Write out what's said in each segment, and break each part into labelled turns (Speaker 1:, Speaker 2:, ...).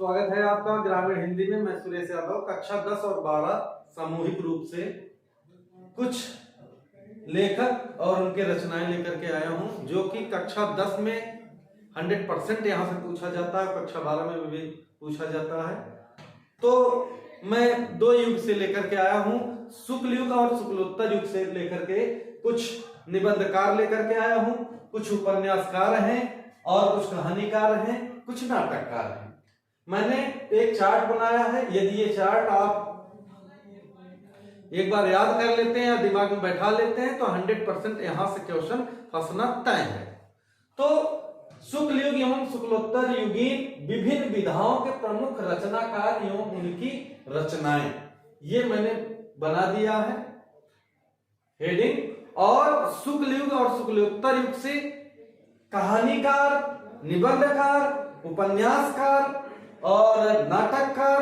Speaker 1: स्वागत है आपका ग्रामीण हिंदी में। मैं सुरेश यादव कक्षा 10 और 12 सामूहिक रूप से कुछ लेखक और उनके रचनाएं लेकर के आया हूं, जो कि कक्षा 10 में 100% यहां से पूछा जाता है, कक्षा 12 में भी पूछा जाता है। तो मैं दो युग से लेकर के आया हूं, शुक्ल युग और शुक्लोत्तर युग से लेकर के कुछ निबंधकार लेकर के आया हूं, कुछ उपन्यासकार हैं और कुछ कहानीकार हैं, कुछ नाटककार हैं। मैंने एक चार्ट बनाया है। यदि ये चार्ट आप एक बार याद कर लेते हैं या दिमाग में बैठा लेते हैं तो 100% यहां से क्वेश्चन फंसना तय है। तो शुक्ल युग एवं शुक्लोत्तर युगीन विभिन्न विधाओं के प्रमुख रचनाकार एवं उनकी रचनाएं, ये मैंने बना दिया है हेडिंग। और शुक्ल युग और शुक्लोत्तर युग से कहानीकार, निबंधकार, उपन्यासकार और नाटककार,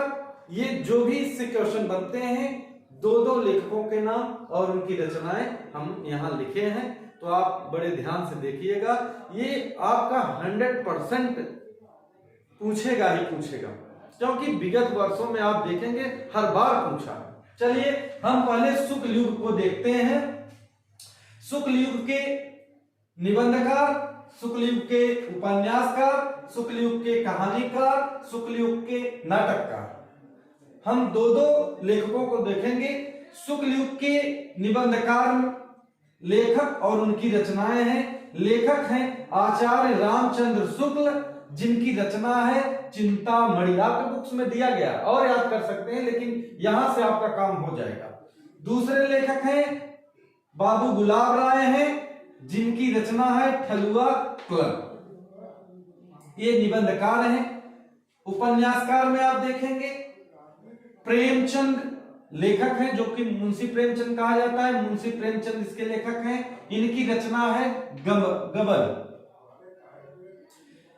Speaker 1: ये जो भी इससे क्वेश्चन बनते हैं, दो लेखकों के नाम और उनकी रचनाएं हम यहां लिखे हैं। तो आप बड़े ध्यान से देखिएगा, ये आपका 100% पूछेगा ही पूछेगा, क्योंकि विगत वर्षों में आप देखेंगे हर बार पूछा। चलिए हम पहले शुक्ल युग को देखते हैं। शुक्ल युग के निबंधकार, शुक्ल युग के उपन्यासकार, शुक्ल युग के कहानीकार, शुक्ल युग के नाटककार, हम दो लेखकों को देखेंगे। शुक्ल युग के निबंधकार लेखक और उनकी रचनाएं हैं। लेखक हैं आचार्य रामचंद्र शुक्ल, जिनकी रचना है चिंतामणि। आपके बुक्स में दिया गया और याद कर सकते हैं, लेकिन यहां से आपका काम हो जाएगा। दूसरे लेखक हैं बाबू गुलाब राय हैं, जिनकी रचना है ठलुआ क्लब। ये निबंधकार हैं। उपन्यासकार में आप देखेंगे प्रेमचंद लेखक हैं, जो कि मुंशी प्रेमचंद कहा जाता है। मुंशी प्रेमचंद इसके लेखक हैं। इनकी रचना है गबन।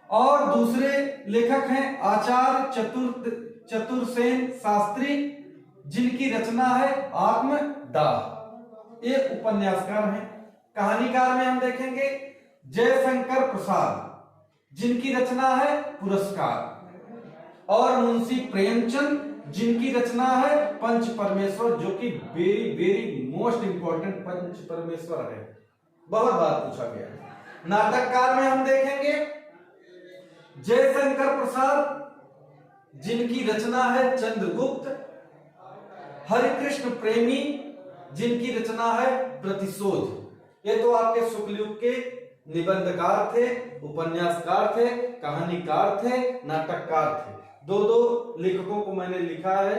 Speaker 1: और दूसरे लेखक हैं आचार्य चतुरसेन शास्त्री, जिनकी रचना है आत्मदाह। ये उपन्यासकार हैं। कहानीकार में हम देखेंगे जयशंकर प्रसाद, जिनकी रचना है पुरस्कार। और मुंशी प्रेमचंद, जिनकी रचना है पंच परमेश्वर, जो कि वेरी वेरी मोस्ट इंपॉर्टेंट पंच परमेश्वर है, बहुत बार पूछा गया है। नाटककार में हम देखेंगे जयशंकर प्रसाद, जिनकी रचना है चंद्रगुप्त। हरिकृष्ण प्रेमी, जिनकी रचना है प्रतिशोध। ये तो आपके शुक्ल युग के निबंधकार थे, उपन्यासकार थे, कहानीकार थे, नाटककार थे। दो लेखकों को मैंने लिखा है।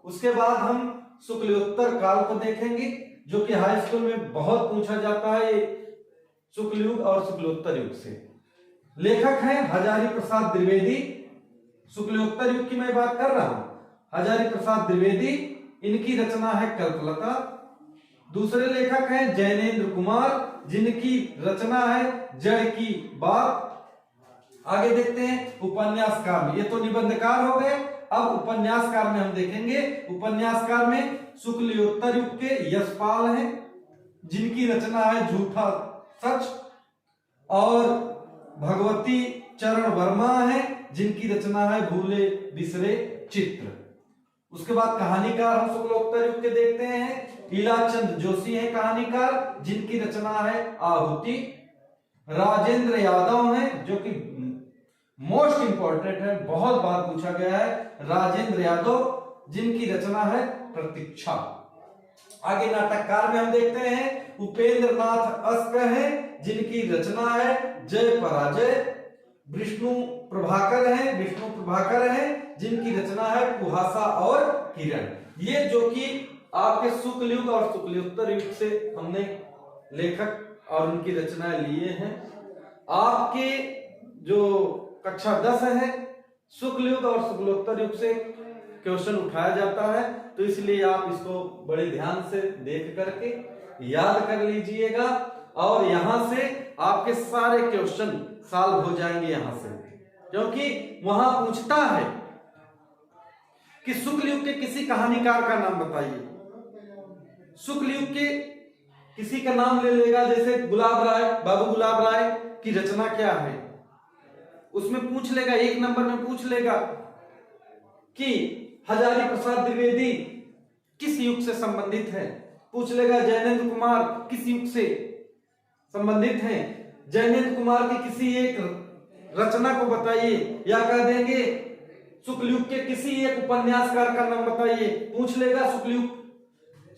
Speaker 1: उसके बाद हम शुक्लोत्तर काल को देखेंगे, जो कि हाई स्कूल में बहुत पूछा जाता है, शुक्ल युग और शुक्लोत्तर युग से। लेखक हैं हजारी प्रसाद द्विवेदी। शुक्लोत्तर युग की मैं बात कर रहा हूं। हजारी प्रसाद द्विवेदी, इनकी रचना है कल्पलता। दूसरे लेखक हैं जैनेन्द्र कुमार, जिनकी रचना है जड़ की बात। आगे देखते हैं उपन्यासकार में। ये तो निबंधकार हो गए। अब उपन्यासकार में हम देखेंगे, उपन्यासकार में शुक्लोत्तर युग के यशपाल हैं, जिनकी रचना है झूठा सच। और भगवती चरण वर्मा है, जिनकी रचना है भूले बिसरे चित्र। उसके बाद कहानीकार हम शुक्लोत्तर युग के देखते हैं। इलाचंद जोशी है कहानीकार, जिनकी रचना है आहुति। राजेंद्र यादव हैं, जो कि मोस्ट इंपॉर्टेंट है, बहुत बार पूछा गया है। राजेंद्र यादव, जिनकी रचना है प्रतीक्षा। आगे नाटककार में हम देखते हैं उपेंद्र नाथ अस्क हैं, जिनकी रचना है जय पराजय। विष्णु प्रभाकर हैं, जिनकी रचना है कुहासा और किरण। ये जो कि आपके शुक्ल युग और शुक्लोत्तर युग से हमने लेखक और उनकी रचनाएं लिए हैं। आपके जो कक्षा 10 है, शुक्ल युग और शुक्लोत्तर युग से क्वेश्चन उठाया जाता है, तो इसलिए आप इसको बड़े ध्यान से देख करके याद कर लीजिएगा। और यहां से आपके सारे क्वेश्चन सॉल्व हो जाएंगे यहां से, क्योंकि वहां पूछता है कि शुक्ल युग के किसी कहानीकार का नाम बताइए। शुक्ल युग के किसी का नाम ले लेगा, जैसे गुलाब राय, बाबू गुलाब राय की रचना क्या है, उसमें पूछ लेगा, 1 नंबर में पूछ लेगा। कि हजारी प्रसाद द्विवेदी किस युग से संबंधित है। पूछ लेगा जैनेन्द्र कुमार किस युग से संबंधित हैं। जैनेन्द्र कुमार की किसी एक रचना को बताइए, या कह देंगे शुक्ल युग के किसी एक उपन्यासकार का नाम बताइए। पूछ लेगा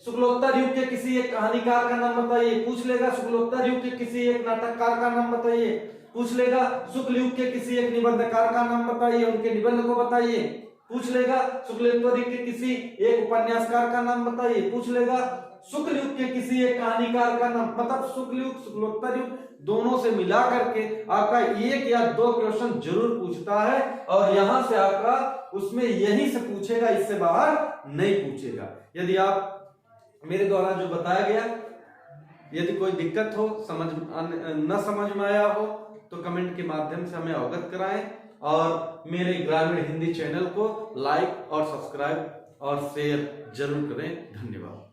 Speaker 1: शुक्लोत्तर युग के किसी एक कहानीकार का नाम बताइए। पूछ लेगा शुक्लोत्तर युग के किसी एक नाटककार का नाम बताइए। पूछ लेगा शुक्ल युग के किसी एक निबंधकार का नाम बताइए, उनके निबंध को बताइए। पूछ लेगा शुक्लोत्तर युग के किसी एक उपन्यासकार का नाम बताइए। पूछ लेगा शुक्ल युग के किसी एक कहानीकार का नाम, मतलब शुक्ल युग शुक्लोत्तर युग दोनों से मिला करके आपका एक या दो क्वेश्चन जरूर पूछता है, और यहां से आपका उसमें यहीं से पूछेगा, इससे बाहर नहीं पूछेगा। यदि आप मेरे द्वारा जो बताया गया, यदि कोई दिक्कत हो, न समझ में आया हो, तो कमेंट के माध्यम से हमें अवगत कराएं, और मेरे ग्रामीण हिंदी चैनल को लाइक और सब्सक्राइब और शेयर जरूर करें। धन्यवाद।